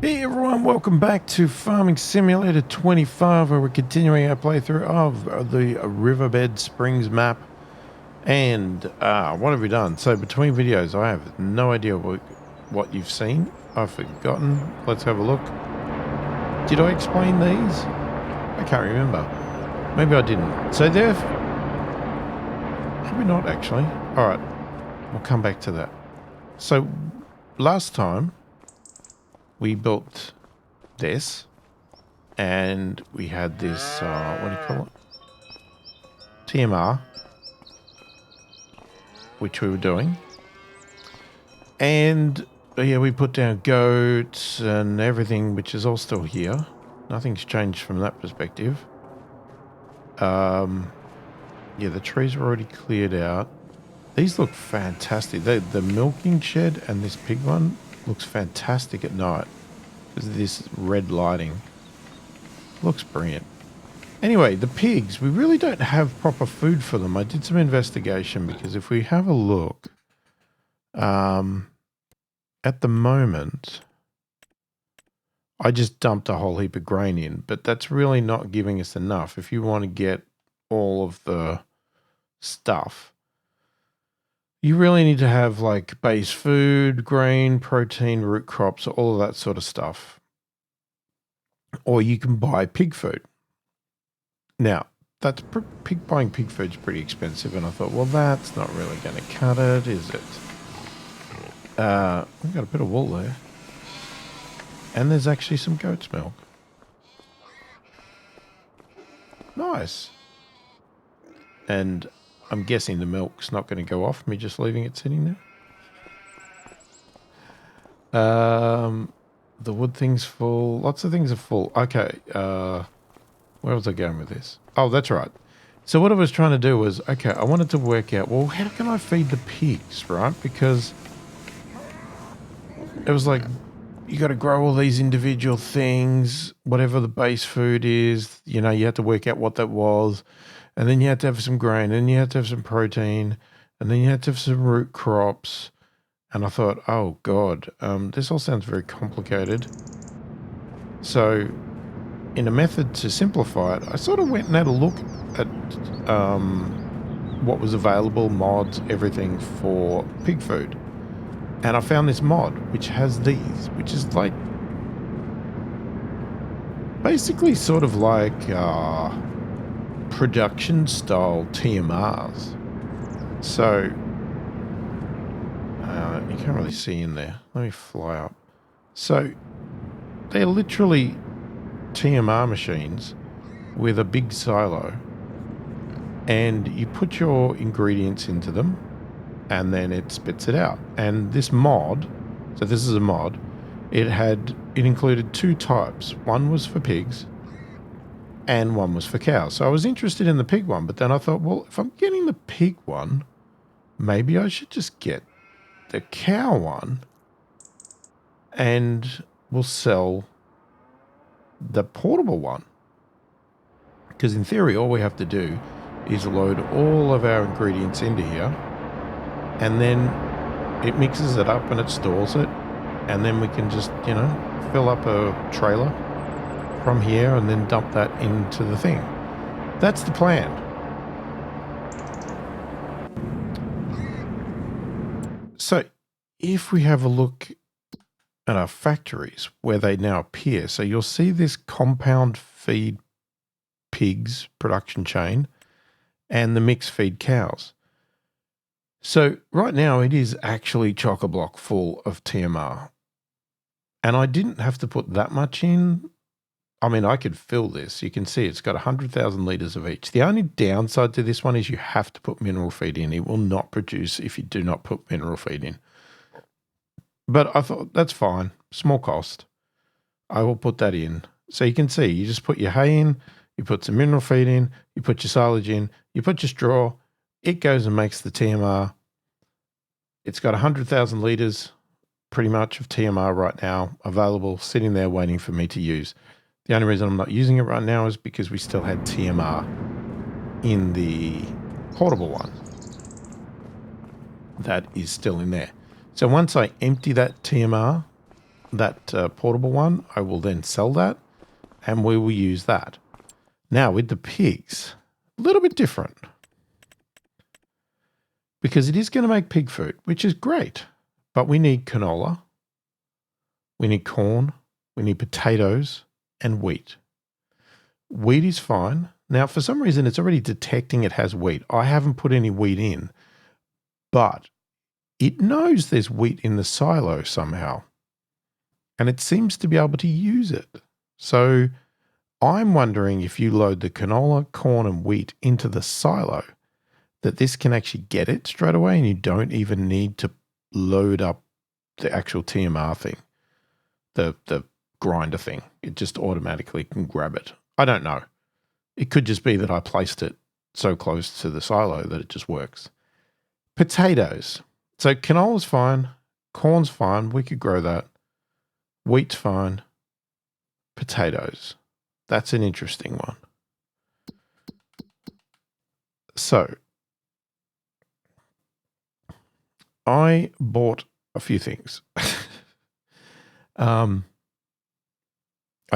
Hey everyone, welcome back to Farming Simulator 25, where we're continuing our playthrough of the Riverbend Springs map. And what have we done? So between videos, I have no idea what you've seen. I've forgotten. Let's have a look. Did I explain these? I can't remember. Maybe I didn't. So they're... Probably not, actually. Alright, we'll come back to that. So last time we built this, and we had this, what do you call it? TMR, which we were doing. And, yeah, we put down goats and everything, which is all still here. Nothing's changed from that perspective. Yeah, the trees are already cleared out. These look fantastic. The milking shed and this pig one looks fantastic at night. Because of this red lighting. Looks brilliant. Anyway, the pigs, we really don't have proper food for them. I did some investigation because if we have a look, at the moment, I just dumped a whole heap of grain in, but that's really not giving us enough. If you want to get all of the stuff, you really need to have like base food, grain, protein, root crops, all of that sort of stuff. Or you can buy pig food. Now, buying pig food is pretty expensive, and I thought, well, that's not really going to cut it, is it? We've got a bit of wool there. And there's actually some goat's milk. Nice. And I'm guessing the milk's not going to go off me just leaving it sitting there. The wood thing's full. Lots of things are full. Okay. Where was I going with this? Oh, that's right. So what I was trying to do was, okay, I wanted to work out, well, how can I feed the pigs, right? Because it was like, you got to grow all these individual things, whatever the base food is, you know, you had to work out what that was. And then you had to have some grain, and you had to have some protein, and then you had to have some root crops. And I thought, oh, God, this all sounds very complicated. So, in a method to simplify it, I sort of went and had a look at what was available, mods, everything for pig food. And I found this mod, which has these, which is like, basically sort of like production-style TMRs. So... you can't really see in there. Let me fly up. So, they're literally TMR machines with a big silo. And you put your ingredients into them, and then it spits it out. And this mod, so this is a mod, it included two types. One was for pigs, and one was for cows. So I was interested in the pig one, but then I thought, well, if I'm getting the pig one, maybe I should just get the cow one, and we'll sell the portable one. Because in theory, all we have to do is load all of our ingredients into here, and then it mixes it up and it stores it, and then we can just, you know, fill up a trailer from here and then dump that into the thing. That's the plan. So, if we have a look at our factories where they now appear, so you'll see this compound feed pigs production chain and the mixed feed cows. So, right now it is actually chock-a-block full of TMR. And I didn't have to put that much in. I mean, I could fill this. You can see it's got 100,000 litres of each. The only downside to this one is you have to put mineral feed in. It will not produce if you do not put mineral feed in. But I thought, that's fine. Small cost. I will put that in. So you can see, you just put your hay in, you put some mineral feed in, you put your silage in, you put your straw, it goes and makes the TMR. It's got 100,000 litres pretty much of TMR right now available, sitting there waiting for me to use. The only reason I'm not using it right now is because we still had TMR in the portable one. That is still in there. So once I empty that TMR, portable one, I will then sell that and we will use that. Now with the pigs, a little bit different because it is going to make pig food, which is great, but we need canola, we need corn, we need potatoes and wheat. Wheat is fine. Now, for some reason, it's already detecting it has wheat. I haven't put any wheat in, but it knows there's wheat in the silo somehow, and it seems to be able to use it. So I'm wondering if you load the canola, corn, and wheat into the silo, that this can actually get it straight away and you don't even need to load up the actual TMR thing, the grinder thing. It just automatically can grab it. I don't know. It could just be that I placed it so close to the silo that it just works. Potatoes. So canola's fine. Corn's fine. We could grow that. Wheat's fine. Potatoes. That's an interesting one. So I bought a few things. I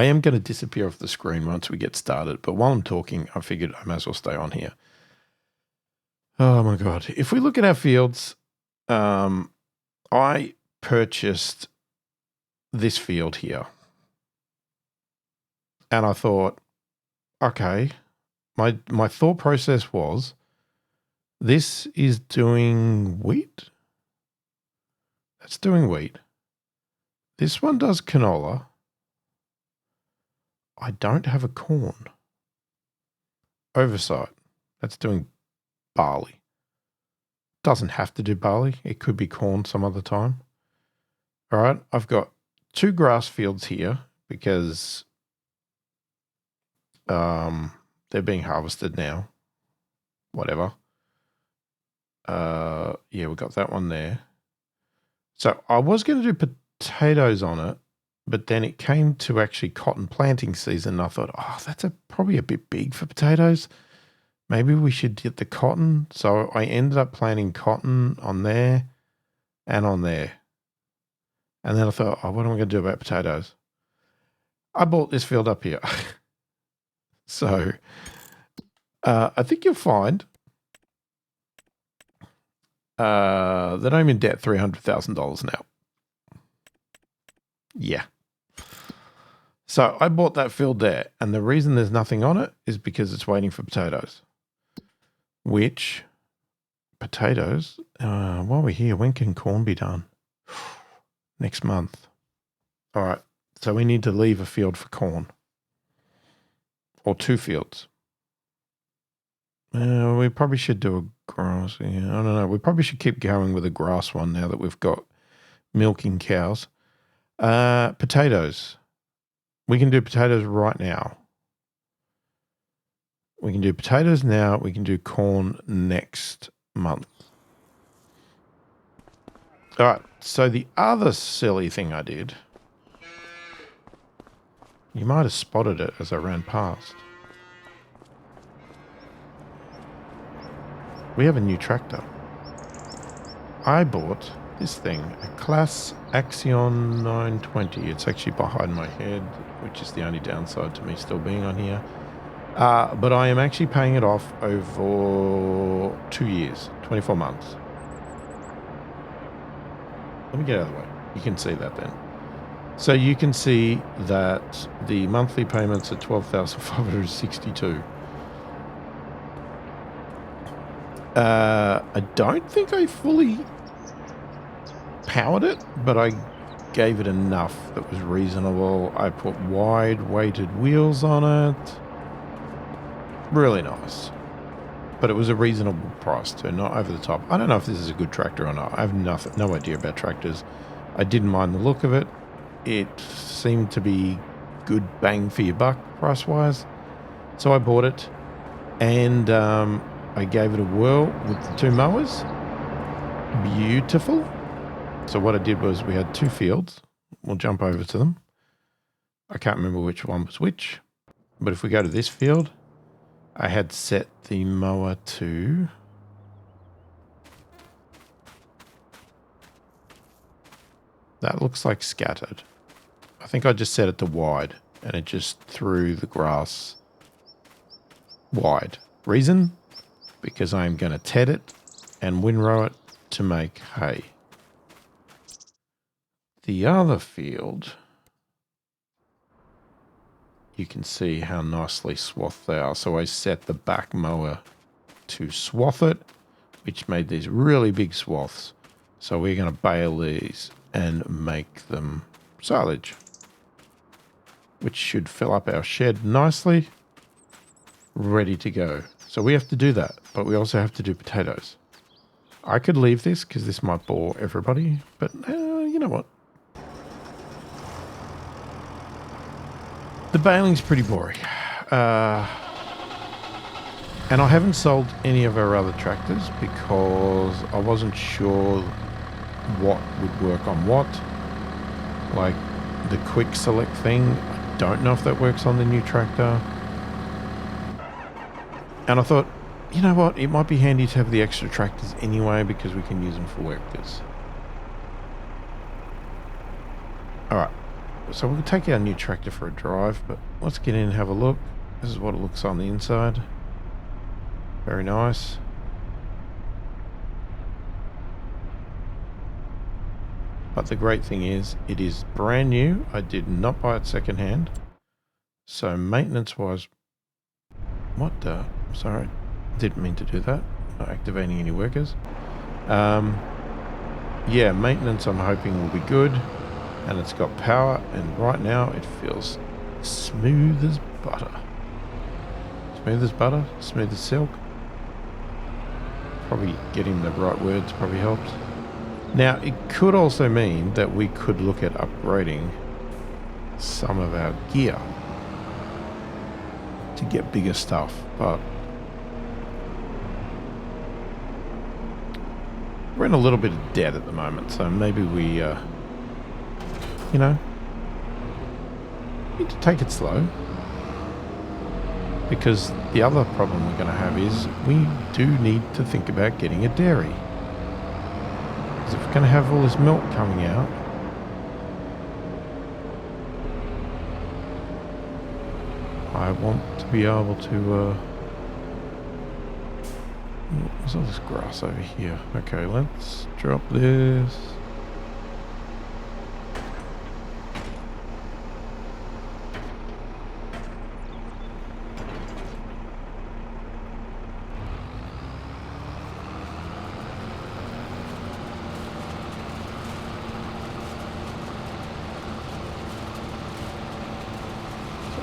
am going to disappear off the screen once we get started, but while I'm talking, I figured I might as well stay on here. Oh my God. If we look at our fields, I purchased this field here. And I thought, okay, my thought process was, this is doing wheat. That's doing wheat. This one does canola. I don't have a corn. Oversight. That's doing barley. Doesn't have to do barley. It could be corn some other time. All right. I've got 2 grass fields here because they're being harvested now. Whatever. Yeah, we got that one there. So I was going to do potatoes on it, but then it came to actually cotton planting season. And I thought, oh, that's probably a bit big for potatoes. Maybe we should get the cotton. So I ended up planting cotton on there and on there. And then I thought, oh, what am I going to do about potatoes? I bought this field up here. So I think you'll find that I'm in debt $300,000 now. Yeah. So I bought that field there, and the reason there's nothing on it is because it's waiting for potatoes. Which, potatoes, while we're here, when can corn be done? Next month. All right. So we need to leave a field for corn. Or 2 fields. We probably should do a grass. Yeah, I don't know. We probably should keep going with a grass one now that we've got milking cows. Potatoes. We can do potatoes right now. We can do potatoes now. We can do corn next month. All right. So the other silly thing I did, you might have spotted it as I ran past. We have a new tractor. I bought this thing, a Class Axion 920. It's actually behind my head, which is the only downside to me still being on here. But I am actually paying it off over 2 years, 24 months. Let me get out of the way. You can see that then. So you can see that the monthly payments are $12,562. I don't think I fully powered it, but I gave it enough that was reasonable. I put wide weighted wheels on it. Really nice. But it was a reasonable price too, not over the top. I don't know if this is a good tractor or not. I have no idea about tractors. I didn't mind the look of it. It seemed to be good bang for your buck price-wise. So I bought it, and I gave it a whirl with the 2 mowers. Beautiful. So what I did was we had 2 fields. We'll jump over to them. I can't remember which one was which. But if we go to this field, I had set the mower to... That looks like scattered. I think I just set it to wide and it just threw the grass wide. Reason? Because I'm going to ted it and windrow it to make hay. The other field, you can see how nicely swathed they are. So I set the back mower to swath it, which made these really big swaths. So we're going to bale these and make them silage, which should fill up our shed nicely, ready to go. So we have to do that, but we also have to do potatoes. I could leave this because this might bore everybody, but you know what? The baling's pretty boring. And I haven't sold any of our other tractors because I wasn't sure what would work on what. Like the quick select thing, I don't know if that works on the new tractor. And I thought, you know what, it might be handy to have the extra tractors anyway because we can use them for workers. Alright, so we'll take our new tractor for a drive, but let's get in and have a look. This is what it looks on the inside. Very nice. But the great thing is, it is brand new. I did not buy it secondhand. So maintenance-wise... What the... Sorry, didn't mean to do that. Not activating any workers. Yeah, maintenance I'm hoping will be good. And it's got power. And right now it feels smooth as butter. Smooth as butter? Smooth as silk? Probably getting the right words probably helps. Now, it could also mean that we could look at upgrading some of our gear to get bigger stuff, but we're in a little bit of debt at the moment, so maybe we, you know, need to take it slow. Because the other problem we're going to have is we do need to think about getting a dairy. Because if we're going to have all this milk coming out, I want to be able to... what's all this grass over here? Okay, let's drop this.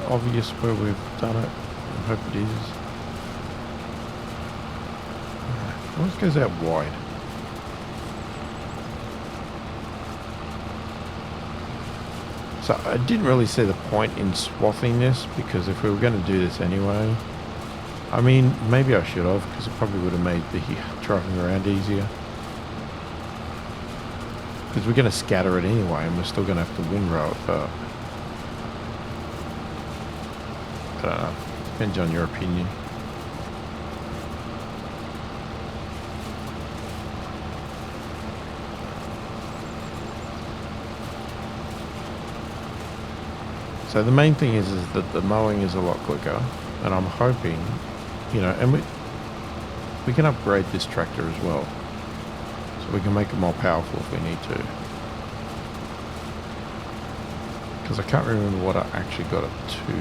Obvious where we've done it. I hope it is. Always goes out wide. So I didn't really see the point in swathing this because if we were going to do this anyway, I mean, maybe I should have because it probably would have made the driving around easier. Because we're going to scatter it anyway and we're still going to have to windrow it, but I don't know. Depends on your opinion. So the main thing is that the mowing is a lot quicker, and I'm hoping, you know, and we can upgrade this tractor as well, so we can make it more powerful if we need to. Because I can't remember what I actually got it to.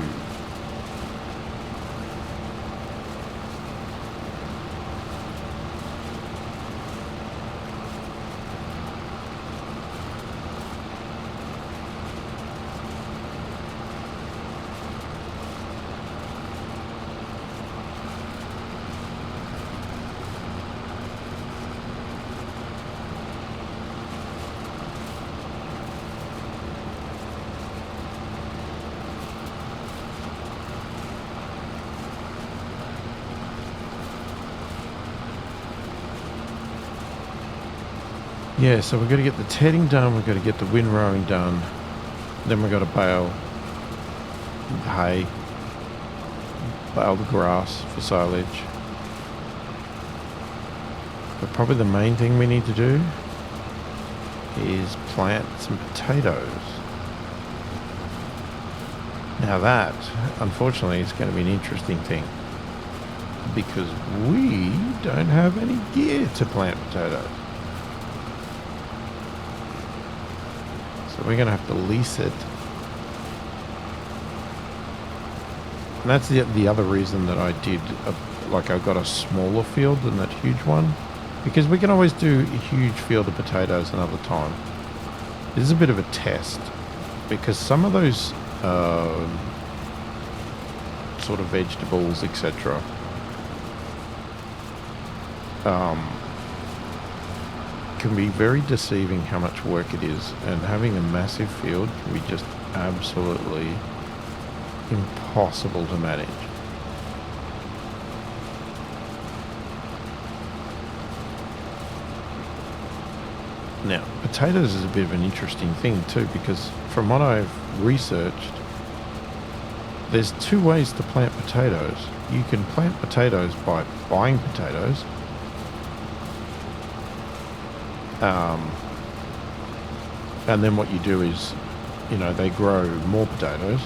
Yeah, so we've got to get the tedding done, we've got to get the windrowing done, then we've got to bale the hay, bale the grass for silage. But probably the main thing we need to do is plant some potatoes. Now that, unfortunately, is going to be an interesting thing because we don't have any gear to plant potatoes. So we're going to have to lease it. And that's the other reason that I did, I got a smaller field than that huge one. Because we can always do a huge field of potatoes another time. This is a bit of a test. Because some of those sort of vegetables, etc. Can be very deceiving how much work it is, and having a massive field can be just absolutely impossible to manage. Now, potatoes is a bit of an interesting thing too, because from what I've researched, there's two ways to plant potatoes. You can plant potatoes by buying potatoes, and then what you do is, they grow more potatoes,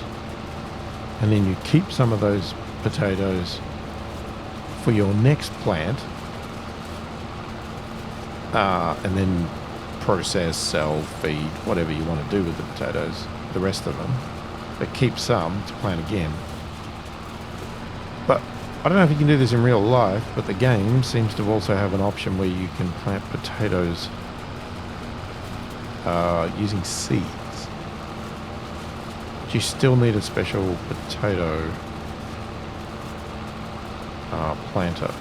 and then you keep some of those potatoes for your next plant, and then process, sell, feed, whatever you want to do with the potatoes, the rest of them, but keep some to plant again. But I don't know if you can do this in real life, but the game seems to also have an option where you can plant potatoes using seeds. But you still need a special potato planter.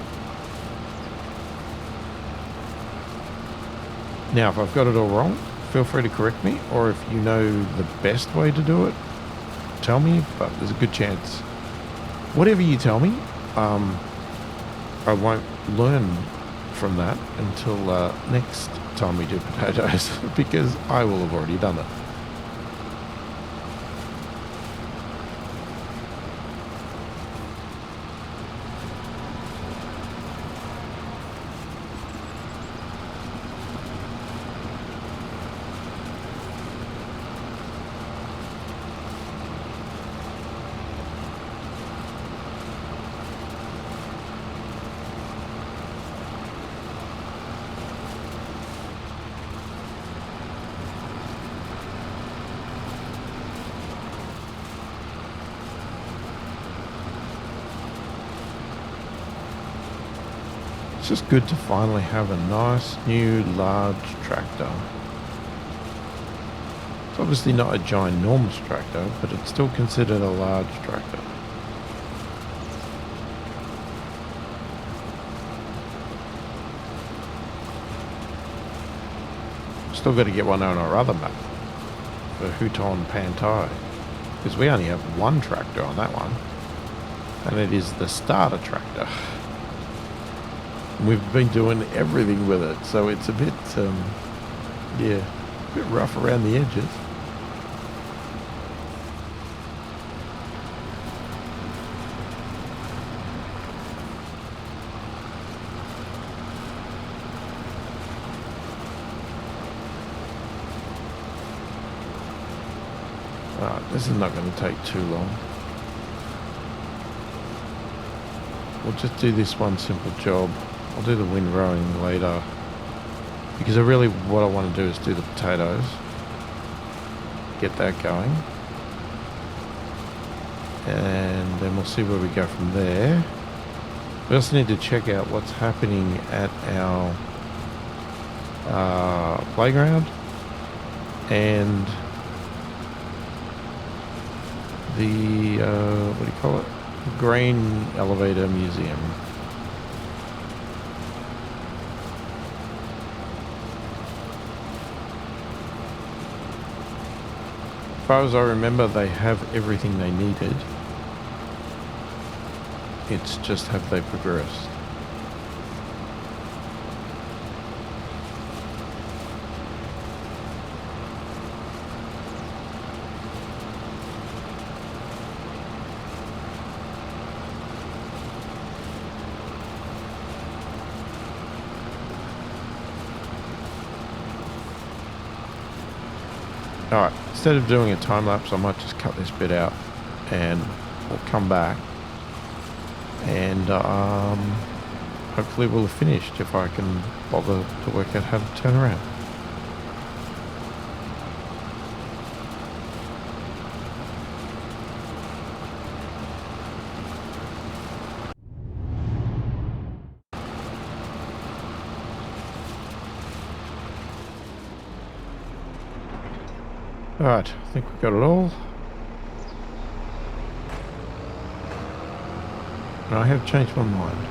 Now, if I've got it all wrong, feel free to correct me, or if you know the best way to do it, tell me, but there's a good chance. Whatever you tell me, I won't learn from that until next time we do potatoes, because I will have already done it. It's just good to finally have a nice new large tractor. It's obviously not a ginormous tractor, but it's still considered a large tractor. Still got to get one on our other map for Houton Pantai, because we only have one tractor on that one, and it is the starter tractor. We've been doing everything with it, so it's a bit, a bit rough around the edges. Alright, this is not going to take too long. We'll just do this one simple job. I'll do the windrowing later, because what I want to do is do the potatoes, get that going, and then we'll see where we go from there. We also need to check out what's happening at our playground and the what do you call it? Grain Elevator Museum. As far as I remember, they have everything they needed. It's just have they progressed. Alright, instead of doing a time lapse, I might just cut this bit out. and we'll come back and hopefully we'll have finished if I can bother to work out how to turn around. Alright, I think we've got it all. And I have changed my mind.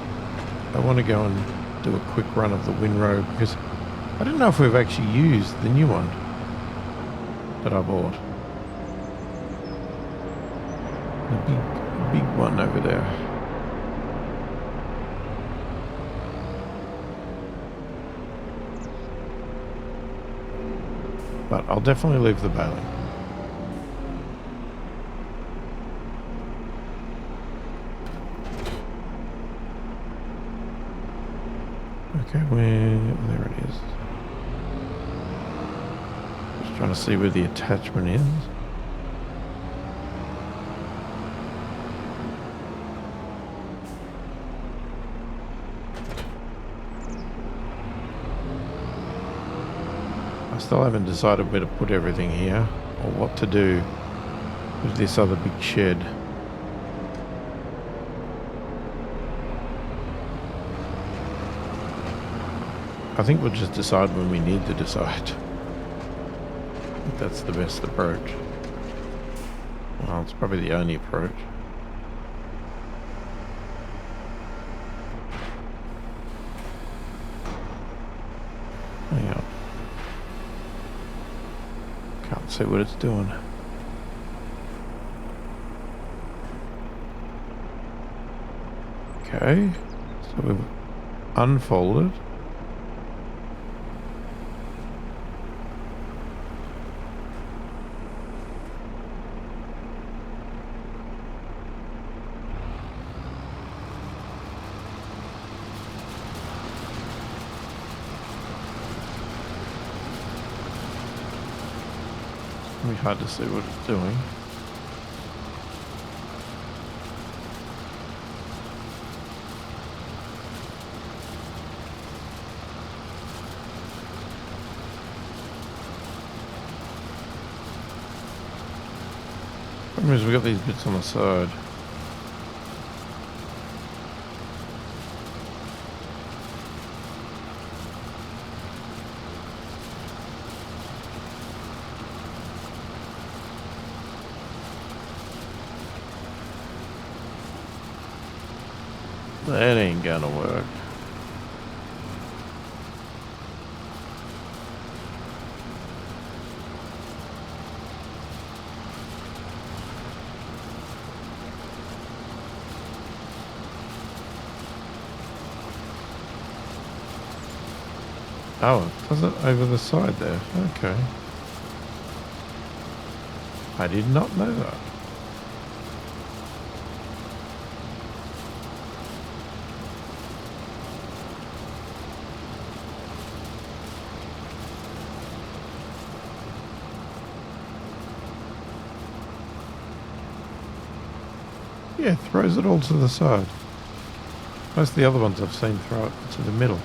I want to go and do a quick run of the Windrow because I don't know if we've actually used the new one that I bought. The big one over there. But I'll definitely leave the baling. Okay, there it is. Just trying to see where the attachment is. I still haven't decided where to put everything here or what to do with this other big shed. I think we'll just decide when we need to decide. I think that's the best approach. Well, it's probably the only approach. Hang on. Can't see what it's doing. Okay, so we've unfolded. It's really hard to see what it's doing. Problem is, we've got these bits on the side. That ain't gonna work. Oh, it does it over the side there. Okay. I did not know that. Yeah, it throws it all to the side. Most of the other ones I've seen throw it to the middle.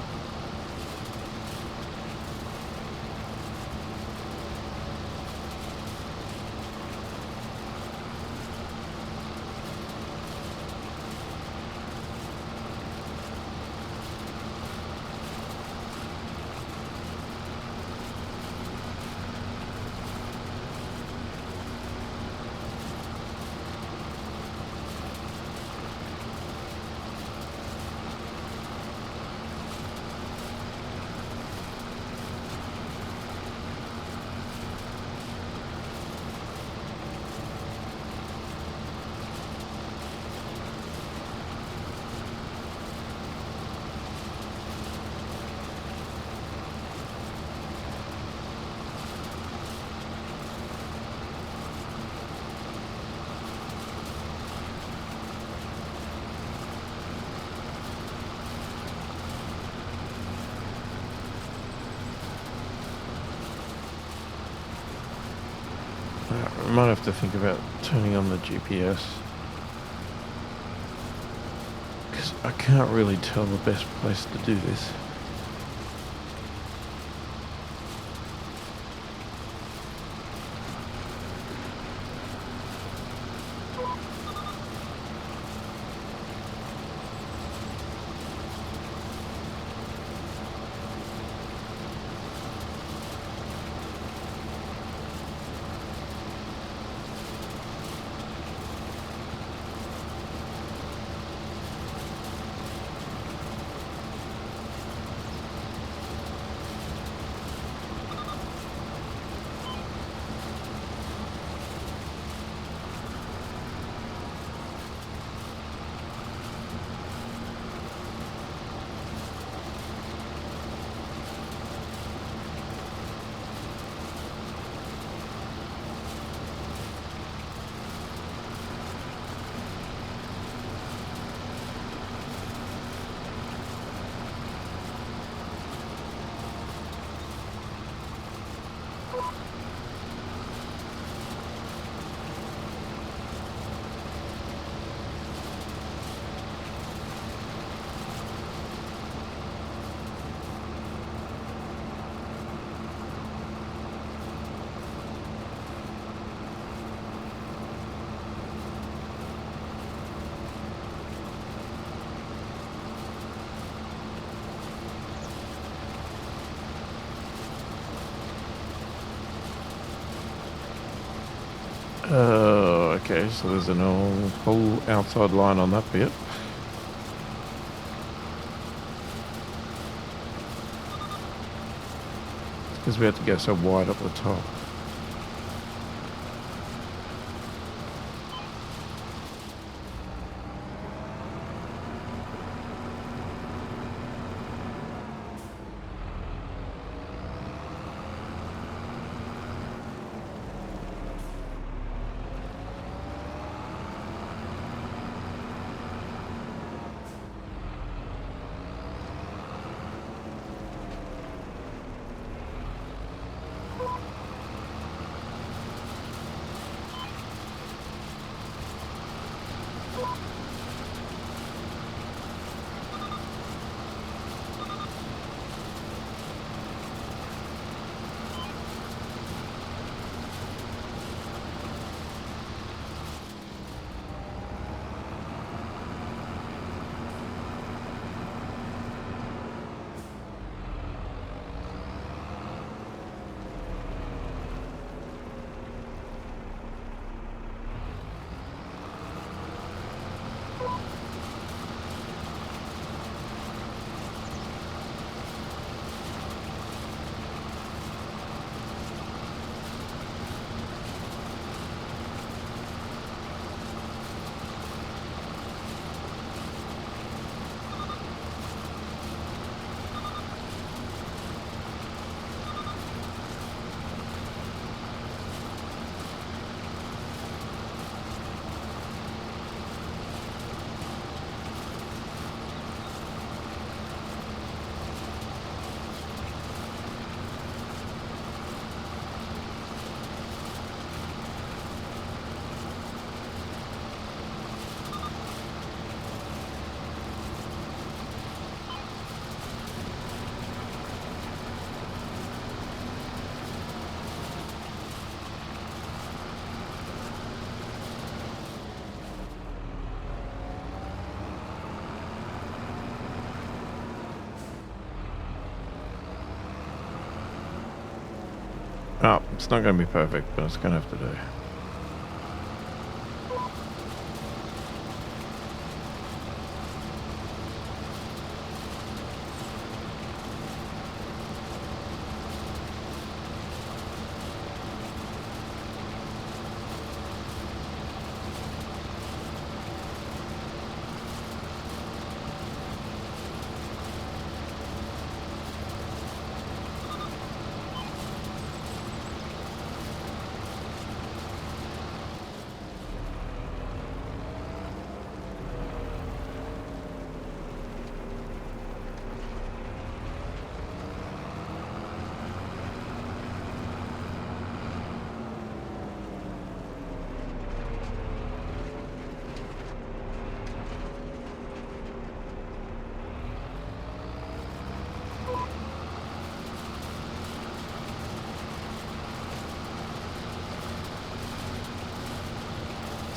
might have to think about turning on the GPS. Because I can't really tell the best place to do this. Okay, so there's an whole outside line on that bit. It's because we had to go so wide up the top. Oh, it's not going to be perfect, but it's going to have to do.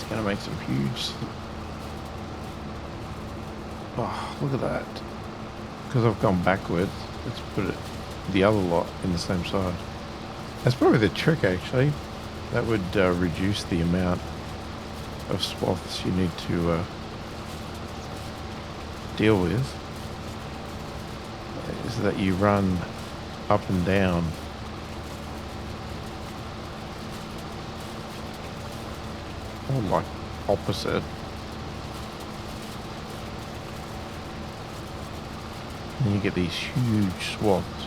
It's going to make some huge... Oh, look at that. Because I've gone backwards, let's put it the other lot in the same side. That's probably the trick, actually. That would reduce the amount of swaths you need to deal with. Is that you run up and down. Or like opposite. And you get these huge swaths.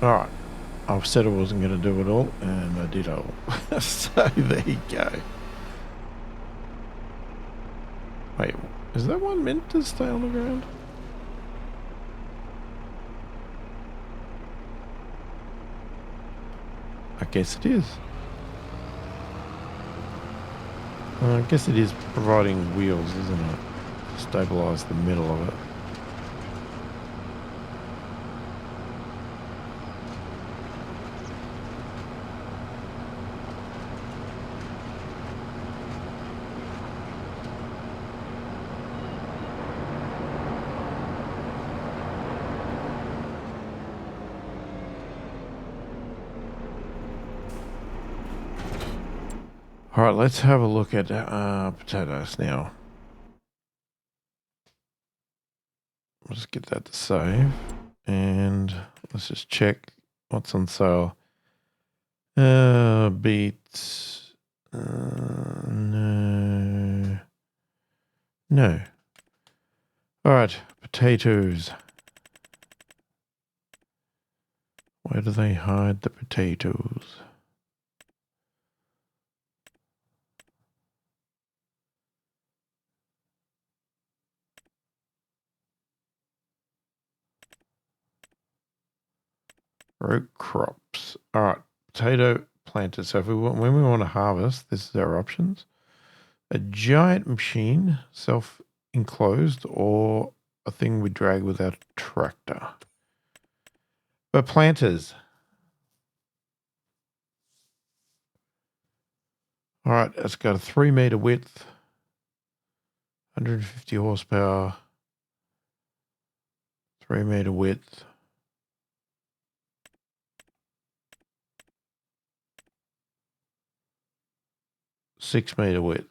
Alright, I've said I wasn't going to do it all, and I did all. So there you go. Wait, is that one meant to stay on the ground? I guess it is. I guess it is providing wheels, isn't it? To stabilise the middle of it. All right, let's have a look at potatoes now. Let's get that to save. And let's just check what's on sale. Beets. No. No. All right, potatoes. Where do they hide the potatoes? Root crops. All right, potato planters. So if we want, when we want to harvest, this is our options. A giant machine, self-enclosed, or a thing we drag with our tractor. But planters. All right, it's got a 3 meter width, 150 horsepower, 3 meter width. 6 meter width.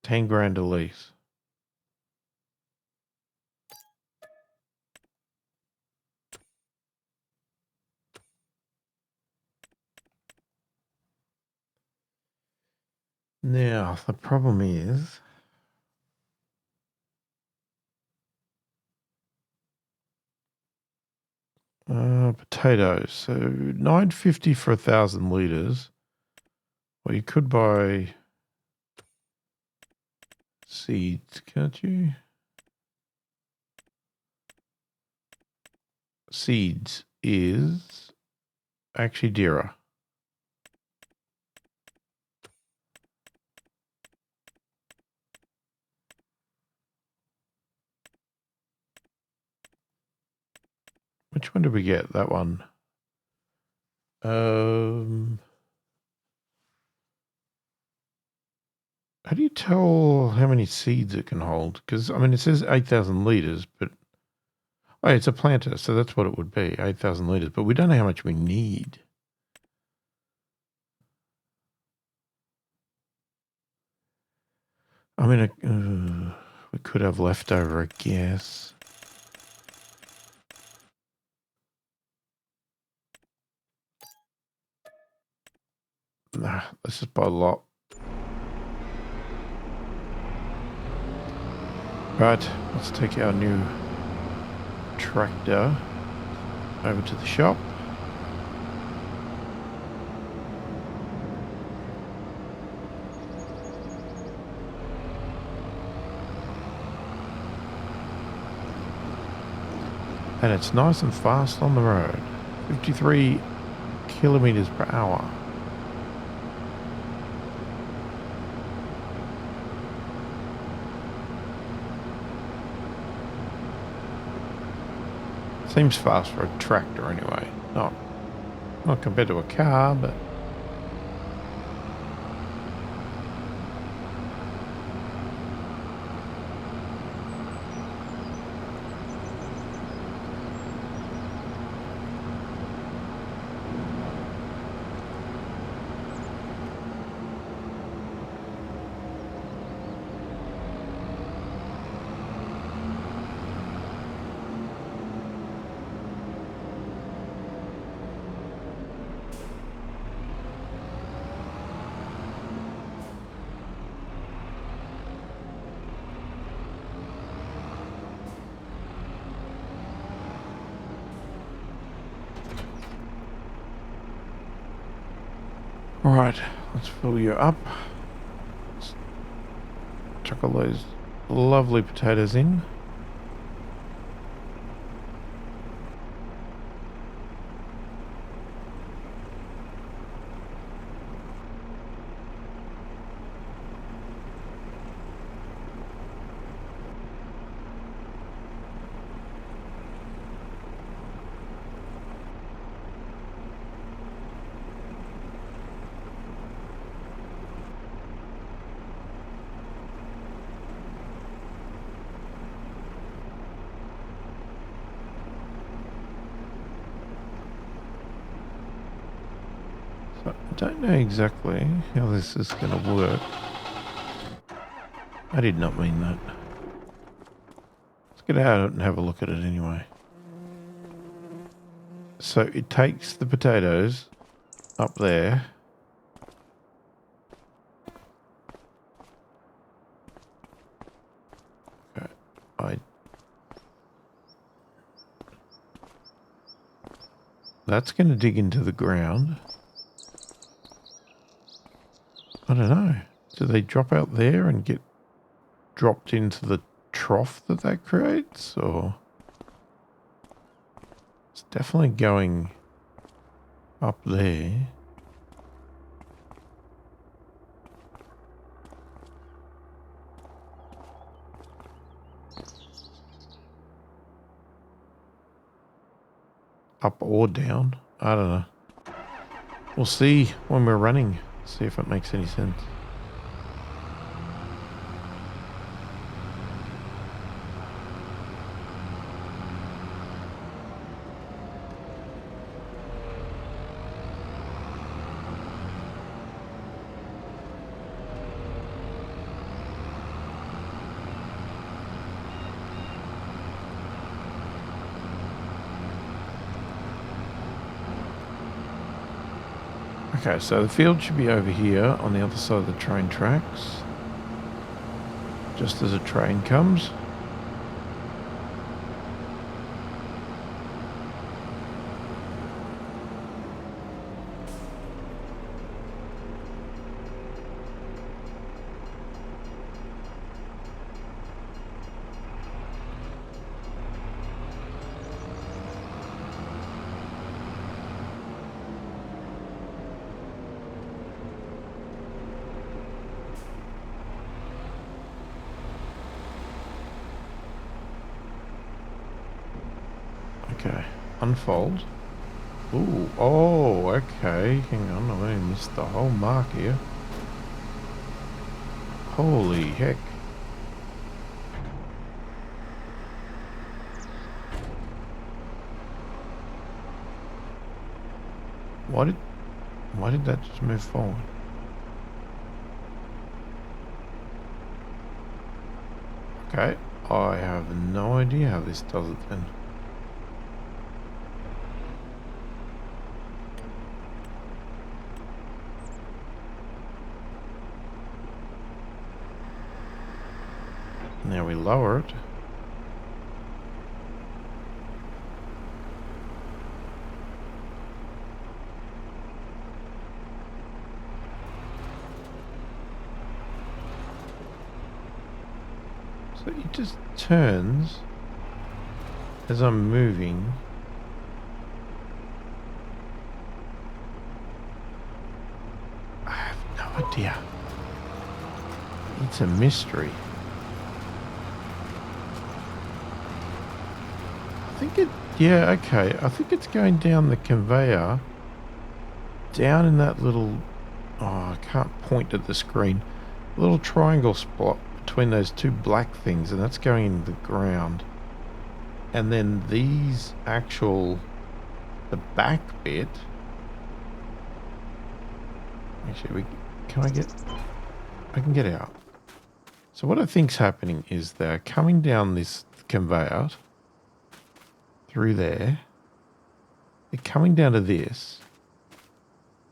$10,000 a lease. Now, the problem is potatoes. So $9.50 for 1,000 liters. Well, you could buy seeds, can't you? Seeds is actually dearer. Which one did we get? That one. How do you tell how many seeds it can hold? Because, I mean, it says 8,000 liters, but... Oh, it's a planter, so that's what it would be, 8,000 liters. But we don't know how much we need. I mean, we could have leftover, I guess. Nah, let's just buy a lot. Right, let's take our new tractor over to the shop. And it's nice and fast on the road. 53 kilometers per hour. Seems fast for a tractor anyway. Not compared to a car, but... Alright, let's fill you up. Let's chuck all those lovely potatoes in. So I don't know exactly how this is going to work. I did not mean that. Let's get out and have a look at it anyway. So it takes the potatoes up there. Okay. That's going to dig into the ground. I don't know. Do they drop out there and get dropped into the trough that creates? Or it's definitely going up there. Up or down. I don't know. We'll see when we're running. See if it makes any sense. Okay, so the field should be over here on the other side of the train tracks. Just as a train comes. Okay, unfold. Ooh, oh, okay. Hang on, I missed the whole mark here. Holy heck. Why did that just move forward? Okay, I have no idea how this does it then. Now we lower it. So it just turns as I'm moving. I have no idea. It's a mystery. I think it, yeah, okay. I think it's going down the conveyor, down in that little, oh, I can't point at the screen, little triangle spot between those two black things, and that's going in the ground. And then these actual, the back bit, actually, I can get out. So what I think's happening is they're coming down this conveyor through there. They're coming down to this.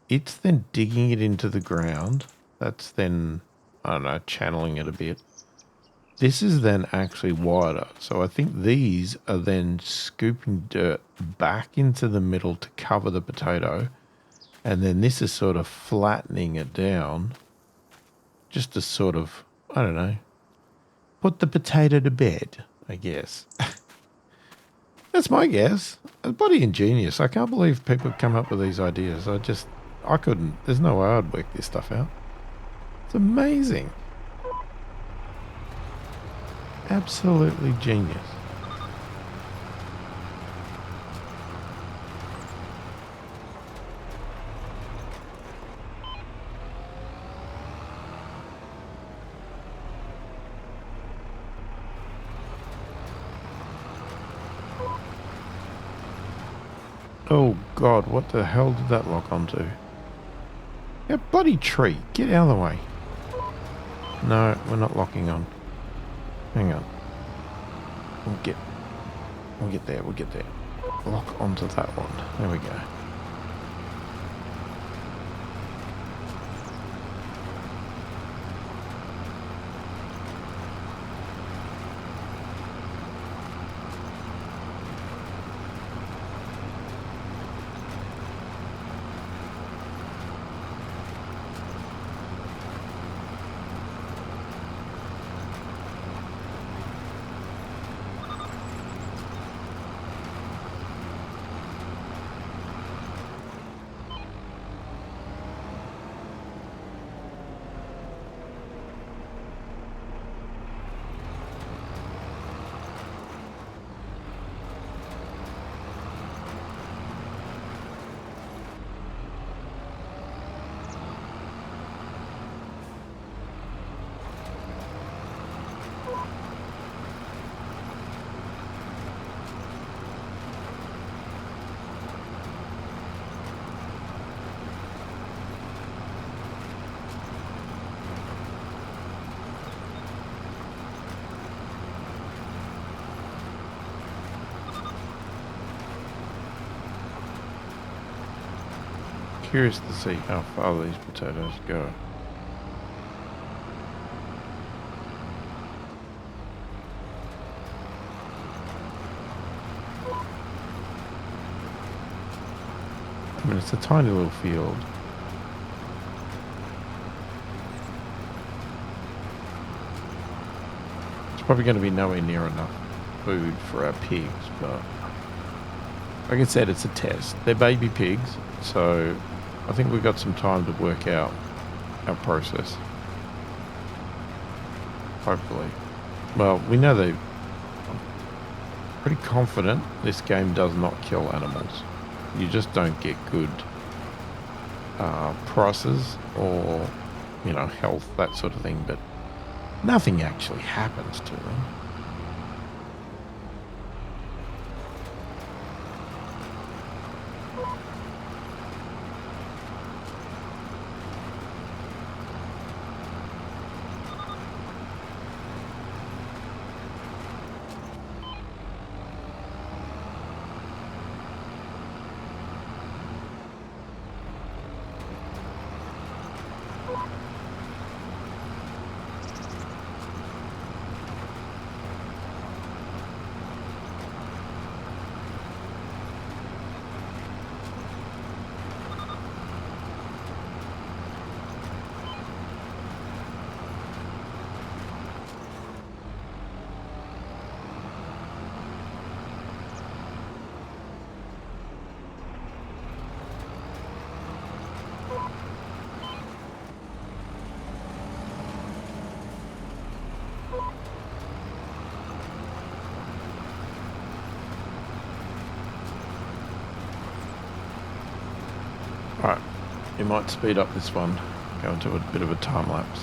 It's then digging it into the ground. That's then, I don't know, channeling it a bit. This is then actually wider. So I think these are then scooping dirt back into the middle to cover the potato. And then this is sort of flattening it down. Just to sort of, I don't know, put the potato to bed, I guess. That's my guess. It's bloody ingenious. I can't believe people come up with these ideas. I couldn't. There's no way I'd work this stuff out. It's amazing. Absolutely genius. Oh God, what the hell did that lock onto? Yeah, bloody tree. Get out of the way. No, we're not locking on. Hang on. We'll get there, we'll get there. Lock onto that one. There we go. Curious to see how far these potatoes go. I mean, it's a tiny little field. It's probably going to be nowhere near enough food for our pigs, but like I said, it's a test. They're baby pigs, so I think we've got some time to work out our process. Hopefully. Well, we know I'm pretty confident this game does not kill animals. You just don't get good prices or, you know, health, that sort of thing, but nothing actually happens to them. Alright, you might speed up this one, go into a bit of a time lapse.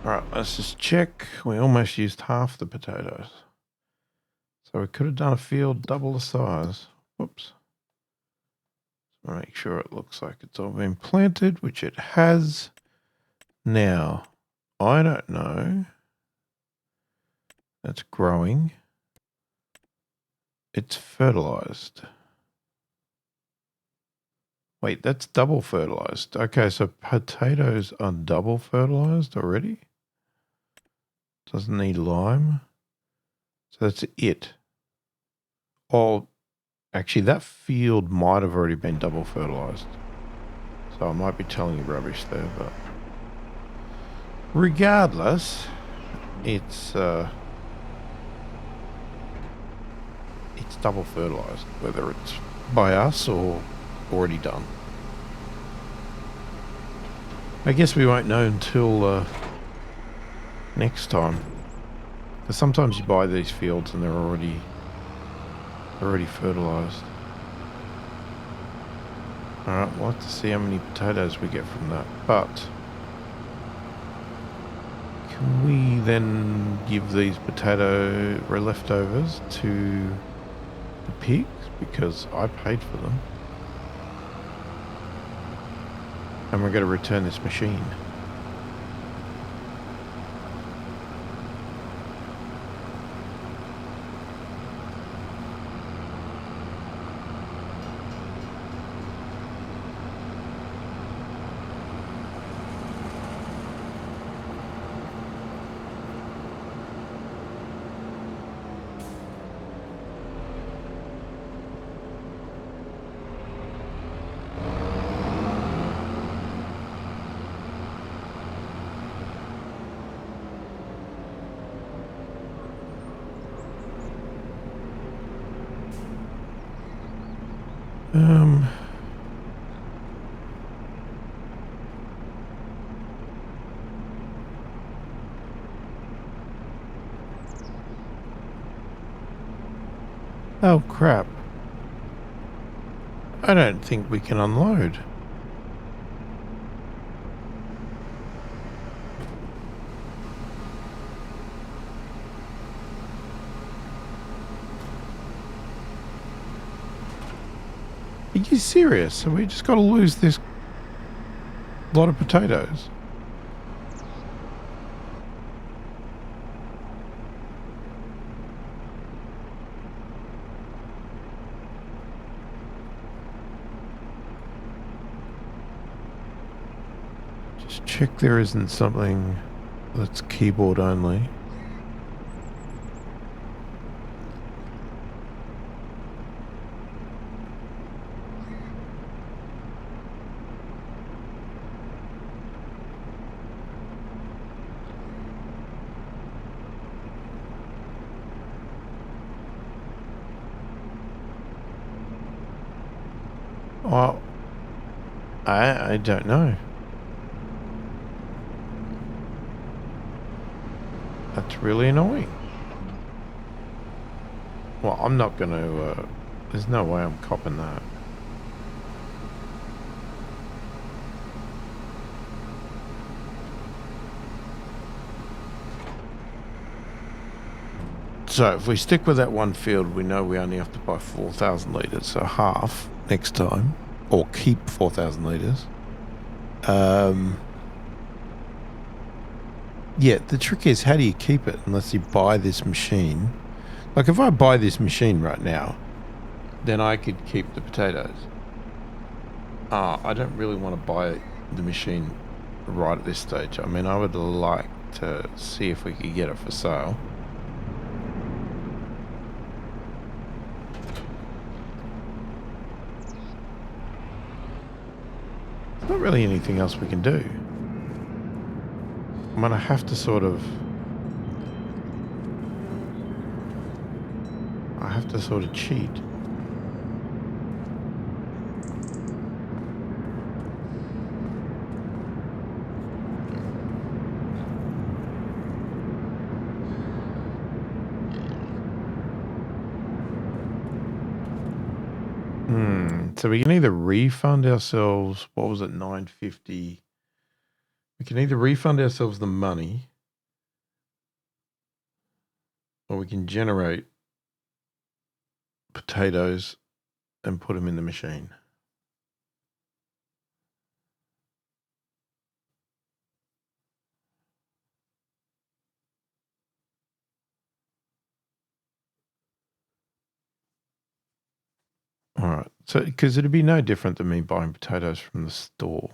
All right, let's just check. We almost used half the potatoes. So we could have done a field double the size. Whoops. Make sure it looks like it's all been planted, which it has. Now, I don't know. That's growing. It's fertilized. Wait, that's double fertilized. Okay, so potatoes are double fertilized already? Doesn't need lime. So that's it. Oh, actually, that field might have already been double fertilized. So I might be telling you rubbish there, but regardless, it's double fertilized, whether it's by us or already done. I guess we won't know until next time. Because sometimes you buy these fields and they're already fertilized. Alright, we'll have to see how many potatoes we get from that. But can we then give these potato leftovers to the pigs? Because I paid for them. And we're going to return this machine. Oh crap. I don't think we can unload. Are you serious? So we just got to lose this lot of potatoes? Just check there isn't something that's keyboard only. Oh, I don't know. That's really annoying. Well, I'm not going to... there's no way I'm copping that. So if we stick with that one field, we know we only have to buy 4,000 litres, so half next time, or keep 4,000 litres. Yeah, the trick is, how do you keep it unless you buy this machine? Like if I buy this machine right now, then I could keep the potatoes. I don't really want to buy the machine right at this stage. I mean, I would like to see if we could get it for sale. There's not really anything else we can do. I'm going to have to sort of... I have to sort of cheat. So we can either refund ourselves, what was it, $9.50? We can either refund ourselves the money or we can generate potatoes and put them in the machine. All right, so because it'd be no different than me buying potatoes from the store.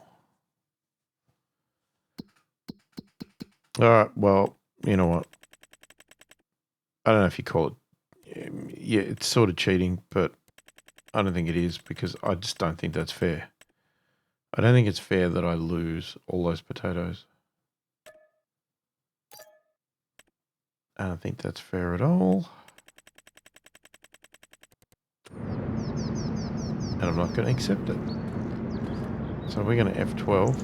All right, well, you know what? I don't know if you call it, yeah, it's sort of cheating, but I don't think it is because I just don't think that's fair. I don't think it's fair that I lose all those potatoes. I don't think that's fair at all. And I'm not going to accept it. So we're going to F12.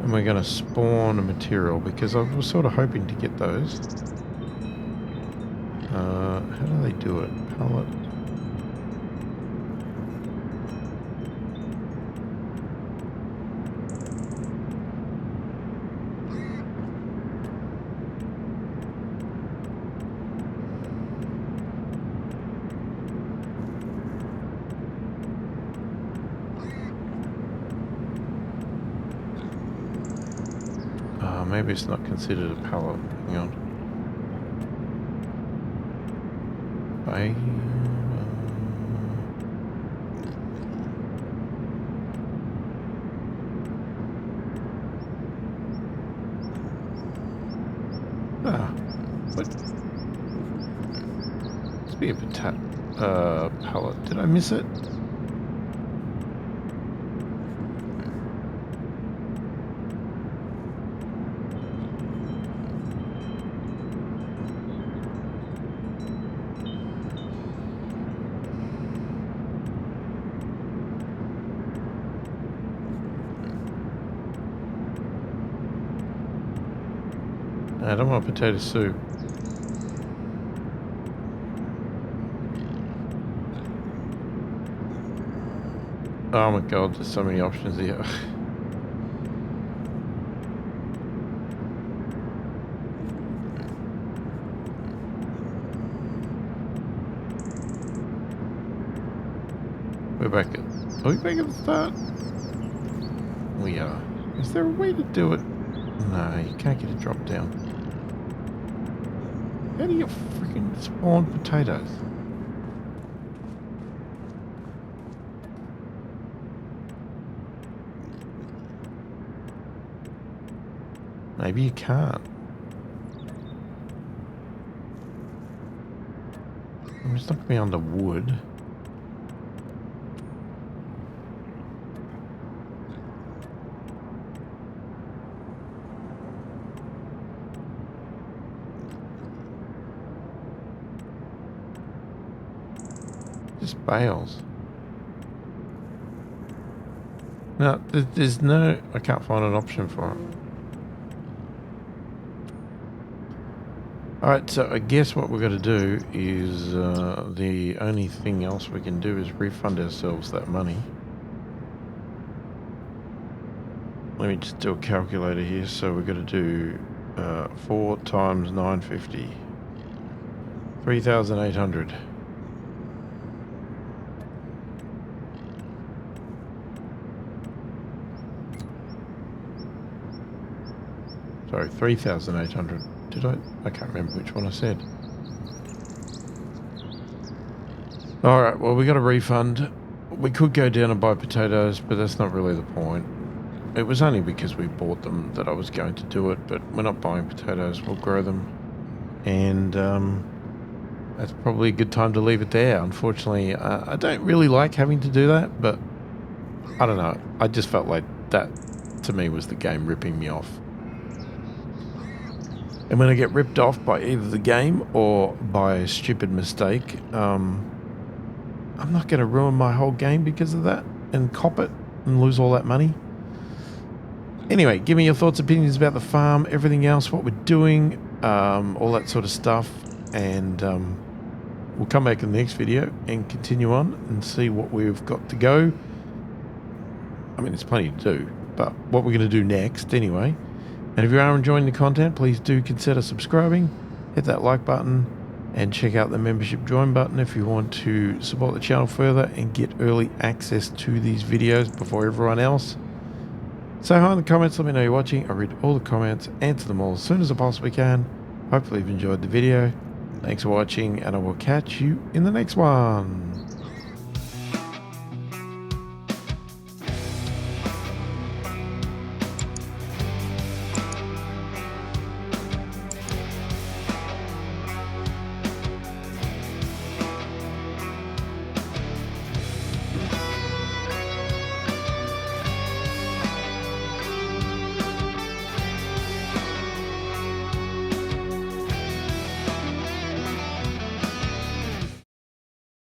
And we're going to spawn a material because I was sort of hoping to get those. How do they do it? Pallet. Maybe it's not considered a pallet. Hang on. What? Must be a pallet. Did I miss it? I don't want potato soup. Oh my god, there's so many options here. We're back at... Are we back at the start? We are. Is there a way to do it? No, you can't get a drop down. How do you freaking spawn potatoes? Maybe you can't. I'm just not going to be on the wood. Just bales. No, there's no... I can't find an option for it. Alright, so I guess what we're going to do is the only thing else we can do is refund ourselves that money. Let me just do a calculator here. So we're going to do 4 times 950. 3,800. Sorry, 3,800. Did I? I can't remember which one I said. Alright, well, we got a refund. We could go down and buy potatoes, but that's not really the point. It was only because we bought them that I was going to do it, but we're not buying potatoes. We'll grow them. And that's probably a good time to leave it there. Unfortunately, I don't really like having to do that, but I don't know. I just felt like that, to me, was the game ripping me off. And when I get ripped off by either the game or by a stupid mistake, I'm not going to ruin my whole game because of that and cop it and lose all that money. Anyway, give me your thoughts, opinions about the farm, everything else, what we're doing, all that sort of stuff. And we'll come back in the next video and continue on and see what we've got to go. I mean, there's plenty to do, but what we're going to do next anyway. And if you are enjoying the content, please do consider subscribing. hit that like button and check out the membership join button if you want to support the channel further and get early access to these videos before everyone else. Say hi in the comments, let me know you're watching. I read all the comments, answer them all as soon as I possibly can. Hopefully you've enjoyed the video. Thanks for watching, and I will catch you in the next one.